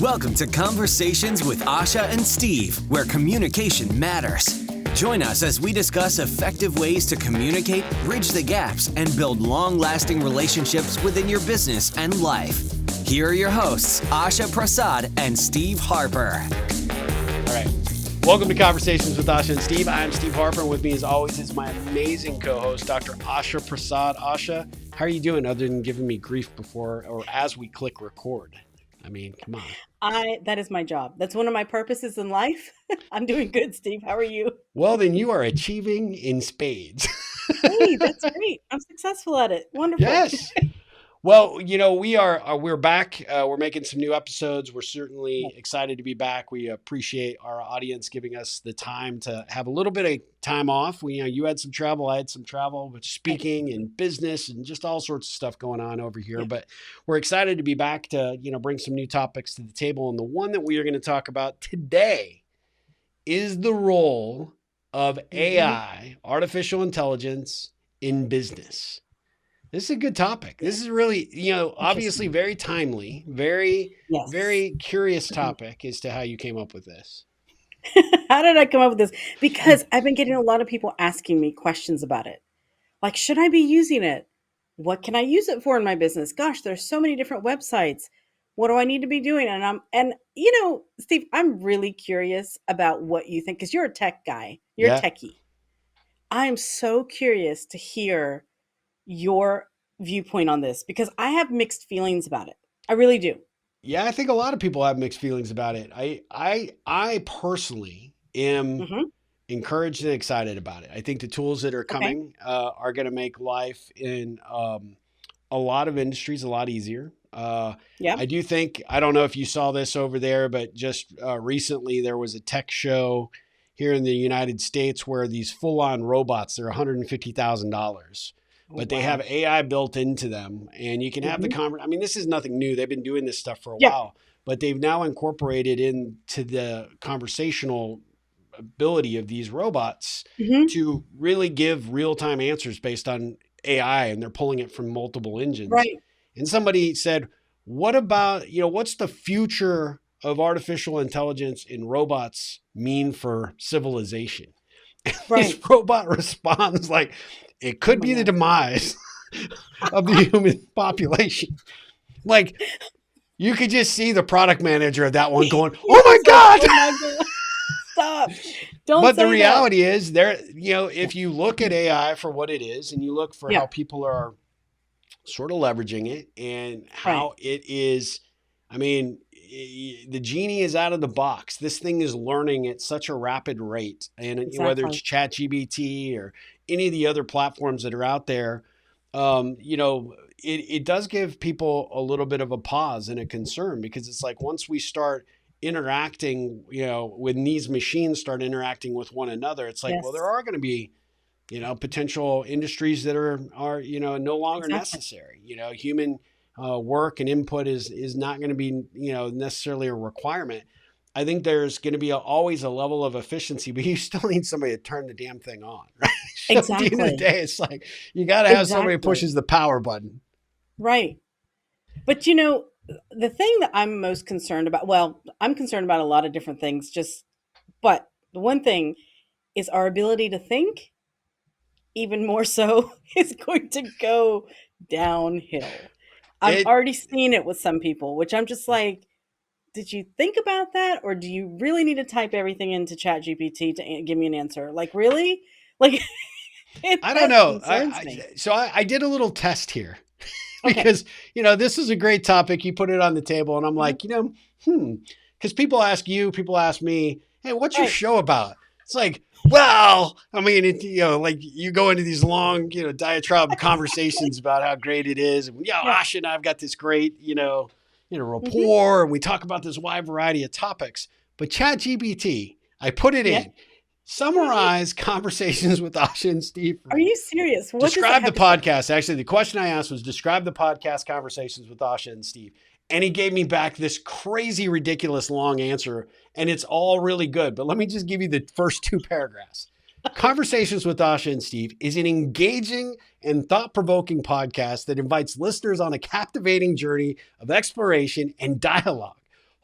Welcome to Conversations with Asha and Steve, where communication matters. Join us as we discuss effective ways to communicate, bridge the gaps, and build long-lasting relationships within your business and life. Here are your hosts, Asha Prasad and Steve Harper. All right. Welcome to Conversations with Asha and Steve. I'm Steve Harper, and with me as always is my amazing co-host, Dr. Asha Prasad. Asha, how are you doing other than giving me grief before or as we click record? I mean, come on. That is my job. That's one of my purposes in life. I'm doing good, Steve. How are you? Well, then you are achieving in spades. Hey, that's great. I'm successful at it. Wonderful. Yes. Well, you know, we're back. We're making some new episodes. We're certainly excited to be back. We appreciate our audience giving us the time to have a little bit of time off. You had some travel, I had some travel, with speaking and business and just all sorts of stuff going on over here. Yeah. But we're excited to be back to, bring some new topics to the table. And the one that we are going to talk about today is the role of AI, artificial intelligence, in business. This is a good topic. This is really, obviously very timely, very curious topic as to how you came up with this. How did I come up with this? Because I've been getting a lot of people asking me questions about it. Like, should I be using it? What can I use it for in my business? Gosh, there's so many different websites. What do I need to be doing? And Steve, I'm really curious about what you think, because you're a tech guy. You're a techie. I'm so curious to hear your viewpoint on this, because I have mixed feelings about it. I really do. Yeah, I think a lot of people have mixed feelings about it. I personally am encouraged and excited about it. I think the tools that are coming are going to make life in a lot of industries a lot easier. I do think, I don't know if you saw this over there, but just recently there was a tech show here in the United States where these full-on robots, they're $150,000. But they have AI built into them, and you can have the conversation. I mean, this is nothing new. They've been doing this stuff for a while, but they've now incorporated into the conversational ability of these robots to really give real-time answers based on AI, and they're pulling it from multiple engines. Right. And somebody said, what about, what's the future of artificial intelligence in robots mean for civilization? Right. This robot responds like, it could be the demise of the human population. Like, you could just see the product manager of that one going, "Oh my God, stop!" Don't. But the reality is, if you look at AI for what it is, and you look for how people are sort of leveraging it, and how it is, I mean, the genie is out of the box. This thing is learning at such a rapid rate, and whether it's ChatGPT or any of the other platforms that are out there, it does give people a little bit of a pause and a concern, because it's like, once we start interacting, when these machines start interacting with one another, it's like, well, there are going to be, potential industries that are no longer necessary. Human work and input is not going to be, necessarily a requirement. I think there's going to be always a level of efficiency, but you still need somebody to turn the damn thing on, right? Exactly. At the end of the day, it's like, you got to have somebody who pushes the power button. Right. But, the thing that I'm most concerned about, well, I'm concerned about a lot of different things, but the one thing is our ability to think, even more so, is going to go downhill. I've already seen it with some people, which I'm just like, did you think about that? Or do you really need to type everything into ChatGPT to give me an answer? Like, really? Like, I don't know. I did a little test here because, this is a great topic. You put it on the table and I'm like, because people ask me, hey, what's your show about? It's like, well, I mean, like you go into these long, diatribe conversations about how great it is. And Asha and I've got this great, rapport, and we talk about this wide variety of topics. But ChatGPT, I put it in. Summarize Conversations with Asha and Steve. Are you serious? Describe the podcast. Actually, the question I asked was, describe the podcast Conversations with Asha and Steve. And he gave me back this crazy, ridiculous long answer, and it's all really good. But let me just give you the first two paragraphs. Conversations with Asha and Steve is an engaging and thought-provoking podcast that invites listeners on a captivating journey of exploration and dialogue.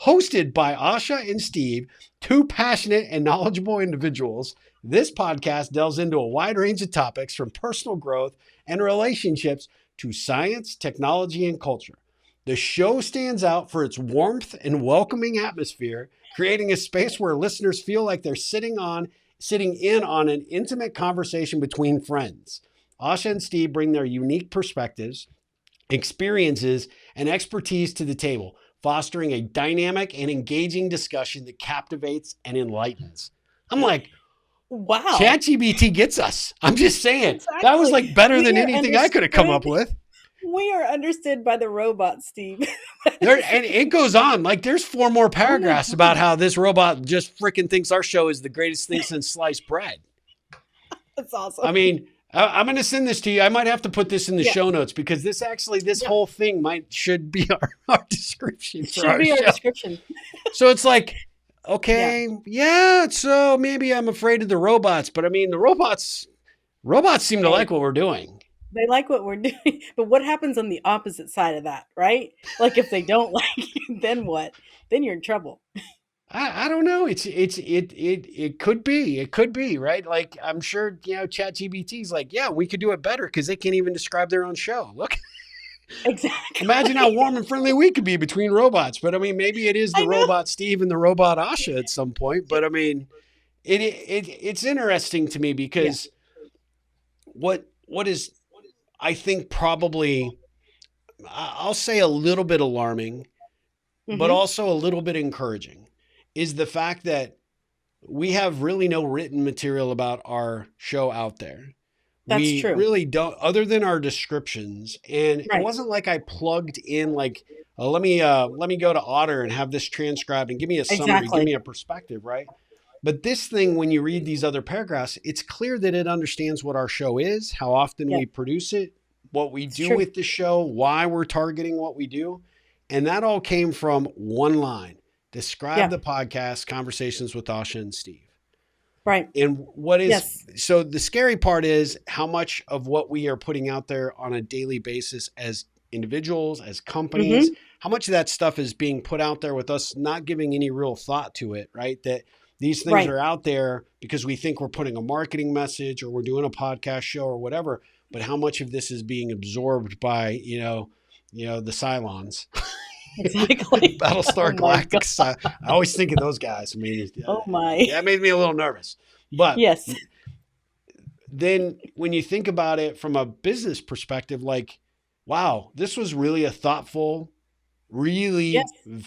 Hosted by Asha and Steve, two passionate and knowledgeable individuals, this podcast delves into a wide range of topics from personal growth and relationships to science, technology, and culture. The show stands out for its warmth and welcoming atmosphere, creating a space where listeners feel like they're sitting in on an intimate conversation between friends. Asha and Steve bring their unique perspectives, experiences, and expertise to the table, fostering a dynamic and engaging discussion that captivates and enlightens. I'm like, wow. ChatGPT gets us. I'm just saying. Exactly. That was like better than anything I could have come up with. We are understood by the robot, Steve. And it goes on. Like there's 4 more paragraphs about how this robot just freaking thinks our show is the greatest thing since sliced bread. That's awesome. I mean, I'm going to send this to you. I might have to put this in the show notes because this whole thing should be our description. Should be our description. So it's like, okay, so maybe I'm afraid of the robots, but I mean, the robots seem to like what we're doing. They like what we're doing, but what happens on the opposite side of that, right? Like if they don't like you, then what? Then you're in trouble. I don't know. It could be, right? Like I'm sure, ChatGPT is like, yeah, we could do it better because they can't even describe their own show. Look. Exactly. Imagine how warm and friendly we could be between robots. But I mean, maybe it is the robot Steve and the robot Asha at some point. But I mean, it's interesting to me because what is, I think probably, I'll say a little bit alarming, but also a little bit encouraging, is the fact that we have really no written material about our show out there. That's true. We really don't, other than our descriptions. And it wasn't like I plugged in like, let me go to Otter and have this transcribed and give me a summary, give me a perspective, right? But this thing, when you read these other paragraphs, it's clear that it understands what our show is, how often we produce it, what we do with the show, why we're targeting what we do. And that all came from one line: describe the podcast, Conversations with Asha and Steve. Right. And what is, so the scary part is how much of what we are putting out there on a daily basis as individuals, as companies, how much of that stuff is being put out there with us not giving any real thought to it, right? That these things are out there because we think we're putting a marketing message or we're doing a podcast show or whatever, but how much of this is being absorbed by, the Cylons. Exactly. Battlestar Galactica. I always think of those guys. I mean, that made me a little nervous. But then when you think about it from a business perspective, like, wow, this was really a thoughtful, really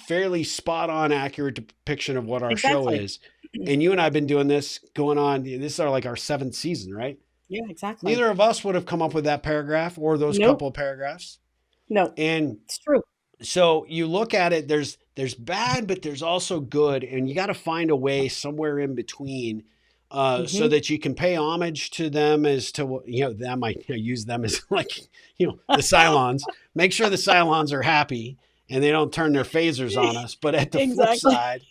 fairly spot on, accurate depiction of what our show is. And you and I have been doing this this is our 7th season, right? Yeah, exactly. Neither of us would have come up with that paragraph or those couple of paragraphs. No, and it's true. So you look at it, there's bad, but there's also good. And you got to find a way somewhere in between so that you can pay homage to them as to, them. I use them as the Cylons. Make sure the Cylons are happy and they don't turn their phasers on us. But at the flip side,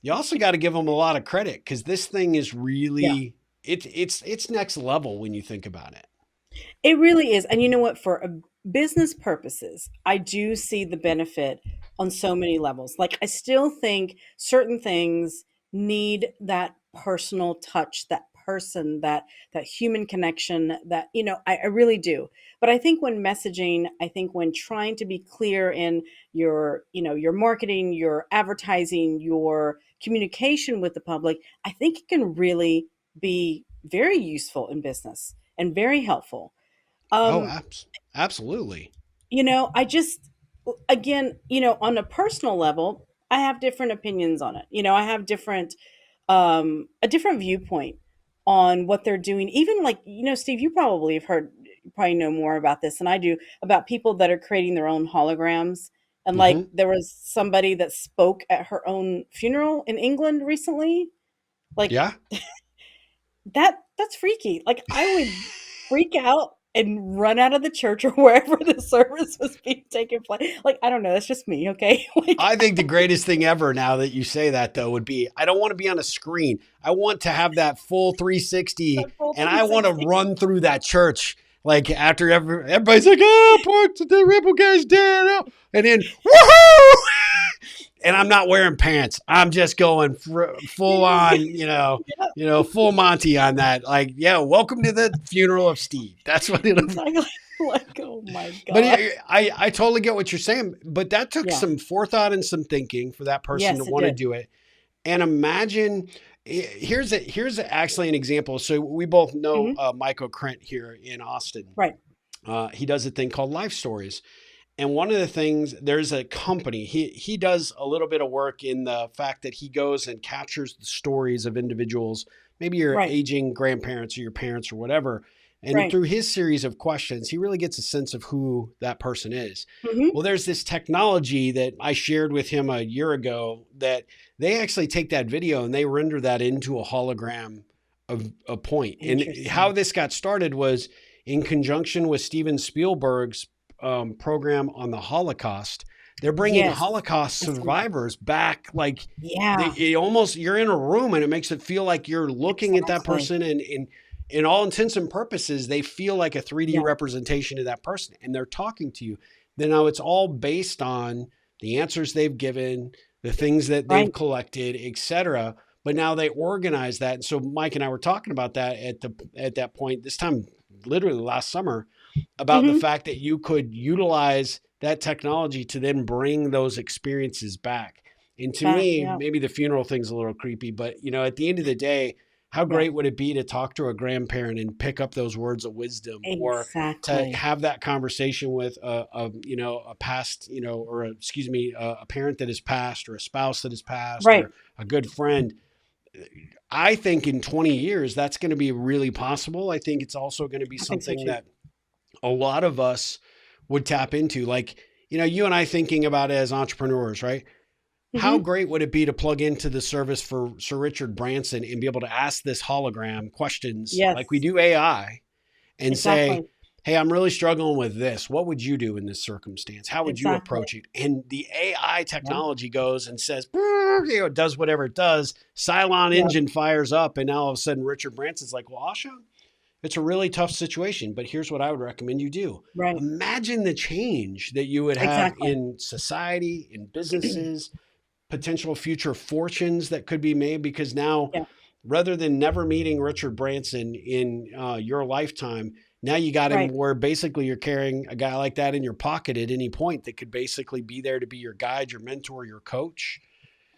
you also got to give them a lot of credit because this thing is really, it's next level when you think about it. It really is. And you know what, for business purposes, I do see the benefit on so many levels. Like I still think certain things need that personal touch, that person, that human connection, that, I really do. But I think when messaging, I think when trying to be clear in your, your marketing, your advertising, your communication with the public, I think it can really be very useful in business and very helpful. Absolutely. I just, again, on a personal level, I have different opinions on it. I have a different viewpoint on what they're doing. Even Steve, you probably know more about this than I do, about people that are creating their own holograms. And there was somebody that spoke at her own funeral in England recently. That's freaky. Like I would freak out and run out of the church or wherever the service was being taken place. Like, I don't know. That's just me. Okay. I think the greatest thing ever, now that you say that, though, would be, I don't want to be on a screen. I want to have that full 360 and I want to run through that church. Like after everybody's like, oh, poor the rebel guy's dead. Oh. And then, woohoo! and I'm not wearing pants. I'm just going full on, full Monty on that. Like, yeah, welcome to the funeral of Steve. That's what it'll be. Exactly. Like, oh my But God. I totally get what you're saying. But that took Yeah. some forethought and some thinking for that person to Yes, it want to did. do it. And imagine, here's actually an example. So we both know Michael Krent here in Austin. Right. He does a thing called Life Stories. And one of the things, there's a company, he does a little bit of work in the fact that he goes and captures the stories of individuals, maybe your Right. aging grandparents or your parents or whatever. And Right. through his series of questions, he really gets a sense of who that person is. Mhm. Well, there's this technology that I shared with him a year ago that they actually take that video and they render that into a hologram of a point. And how Interesting. this got started was in conjunction with Steven Spielberg's program on the Holocaust. They're bringing Yes. Holocaust I've seen that. survivors back. Like, Yeah. you're in a room and it makes it feel like you're looking at that Exactly. person, and in all intents and purposes, they feel like a 3D Yeah. representation of that person, and they're talking to you. Then now it's all based on the answers they've given, the things that they've Right. collected, etc. But now they organize that. And so Mike and I were talking about that at that point, this time, literally last summer, about the Mhm. fact that you could utilize that technology to then bring those experiences back. And to Back, me, yeah. maybe the funeral thing's a little creepy, but at the end of the day, how Yeah. great would it be to talk to a grandparent and pick up those words of wisdom, or to Exactly. have that conversation with a past, or a parent that has passed, or a spouse that has passed, Right. or a good friend. I think in 20 years, that's going to be really possible. I think it's also going to be I think so something too. that a lot of us would tap into. Like, you and I thinking about it as entrepreneurs, right? How Mhm. great would it be to plug into the service for Sir Richard Branson and be able to ask this hologram questions like we Yes. do AI and say, Exactly. hey, I'm really struggling with this. What would you do in this circumstance? How would you Exactly. approach it? And the AI Yeah. technology goes and says, it does whatever it does. Cylon Yeah. engine fires up. And now all of a sudden, Richard Branson's like, well, Asha, it's a really tough situation, but here's what I would recommend you do. Right. Imagine the change that you would have Exactly. in society, in businesses, potential future fortunes that could be made, because now, Yeah. rather than never meeting Richard Branson in your lifetime, now you got him Right. where basically you're carrying a guy like that in your pocket at any point that could basically be there to be your guide, your mentor, your coach.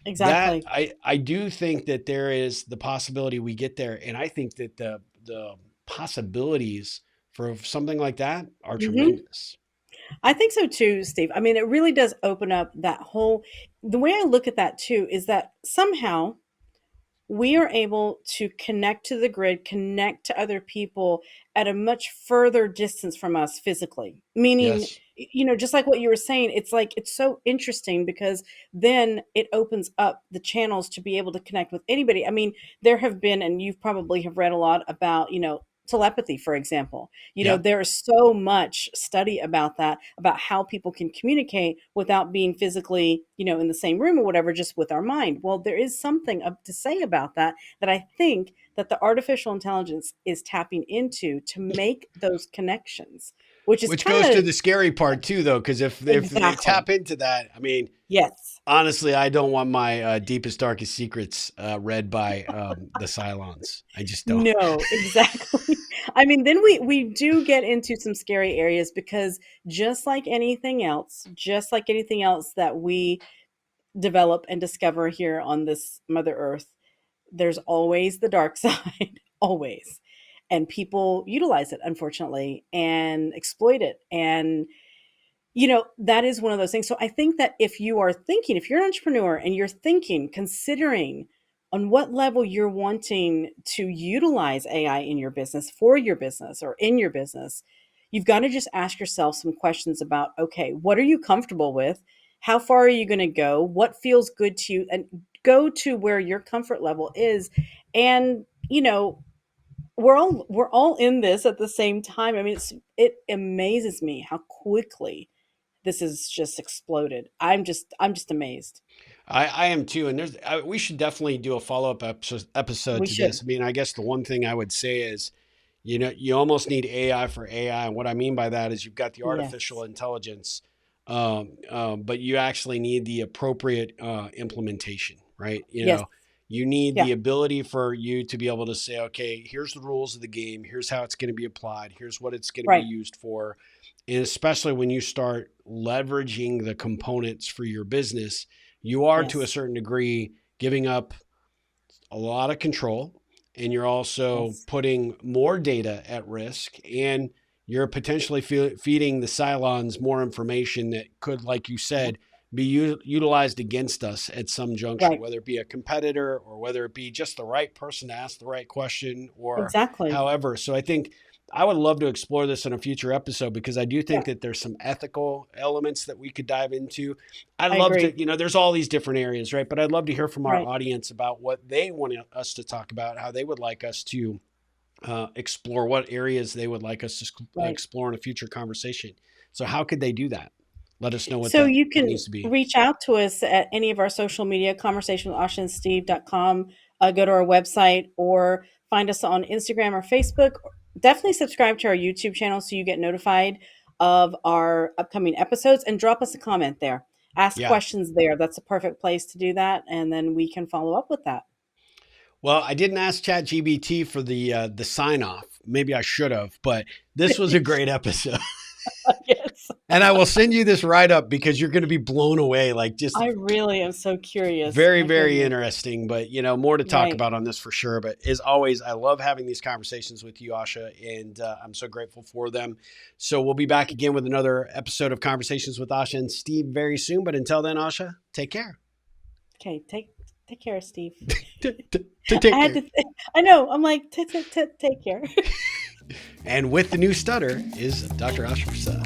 That Exactly. I do think that there is the possibility we get there. And I think that the possibilities for something like that are Mhm. tremendous. I think so too, Steve. I mean, it really does open up that whole the way I look at that too is that somehow we are able to connect to the grid, connect to other people at a much further distance from us physically. Meaning, Yes. just like what you were saying, it's like it's so interesting because then it opens up the channels to be able to connect with anybody. I mean, there have been, and you've probably have read a lot about, telepathy, for example. Yeah. There's so much study about that, about how people can communicate without being physically, in the same room or whatever, just with our mind. Well, there is something to say about that I think that the artificial intelligence is tapping into to make those connections, which is Which kind goes to of the scary part too, though, because if they exactly. tap into that, I mean, Yes. honestly, I don't want my deepest, darkest secrets read by the Cylons. I just don't. No, exactly. I mean, then we do get into some scary areas because just like anything else that we develop and discover here on this Mother Earth, there's always the dark side, always. And people utilize it, unfortunately, and exploit it. And that is one of those things. So I think that if if you're an entrepreneur and you're thinking, considering on what level you're wanting to utilize AI in your business, for your business, or in your business, you've got to just ask yourself some questions about, okay, what are you comfortable with? How far are you going to go? What feels good to you? And go to where your comfort level is. And, we're all in this at the same time. I mean, it amazes me how quickly this has just exploded. I'm just amazed. I am too, and we should definitely do a follow up episode We to should. this. I mean, I guess the one thing I would say is, you almost need AI for AI, and what I mean by that is you've got the artificial Yes. intelligence but you actually need the appropriate implementation, right? Yes. You need Yeah. the ability for you to be able to say, okay, here's the rules of the game. Here's how it's going to be applied. Here's what it's going to be Right. used for. And especially when you start leveraging the components for your business, you are to a Yes. certain degree giving up a lot of control, and you're also Yes. putting more data at risk, and you're potentially feeding the Cylons more information that could, like you said, be utilized against us at some juncture, Right. whether it be a competitor or whether it be just the right person to ask the right question or Exactly. however. So I think I would love to explore this in a future episode, because I do think that there's some ethical elements that we could dive into. I'd I love agree. to, there's all these different areas, right? But I'd love to hear from our Right. audience about what they want us to talk about, how they would like us to explore, what areas they would like us to Right. explore in a future conversation. So how could they do that? Let us know what So that you can needs to be. reach out to us at any of our social media, conversationwithashaandsteve.com. Go to our website or find us on Instagram or Facebook. Definitely subscribe to our YouTube channel so you get notified of our upcoming episodes, and drop us a comment there. Ask Yeah. questions there. That's a perfect place to do that, and then we can follow up with that. Well, I didn't ask ChatGPT for the sign off. Maybe I should have, but this was a great episode. Yes. And I will send you this write up, because you're going to be blown away. Like, just I really am so curious. very, My very goodness. interesting, but more to talk Right. about on this for sure. But as always, I love having these conversations with you, Asha, and I'm so grateful for them. So we'll be back again with another episode of Conversations with Asha and Steve very soon. But until then, Asha, take care. Okay, take care, Steve. Take I had care. to. I know. I'm like, take care. And with the new stutter is Dr. Asha Prasad.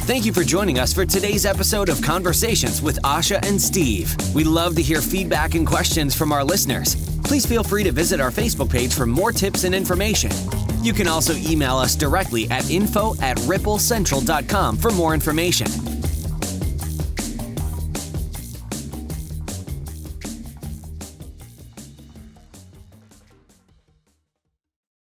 Thank you for joining us for today's episode of Conversations with Asha and Steve. We love to hear feedback and questions from our listeners. Please feel free to visit our Facebook page for more tips and information. You can also email us directly at info@ripplecentral.com for more information.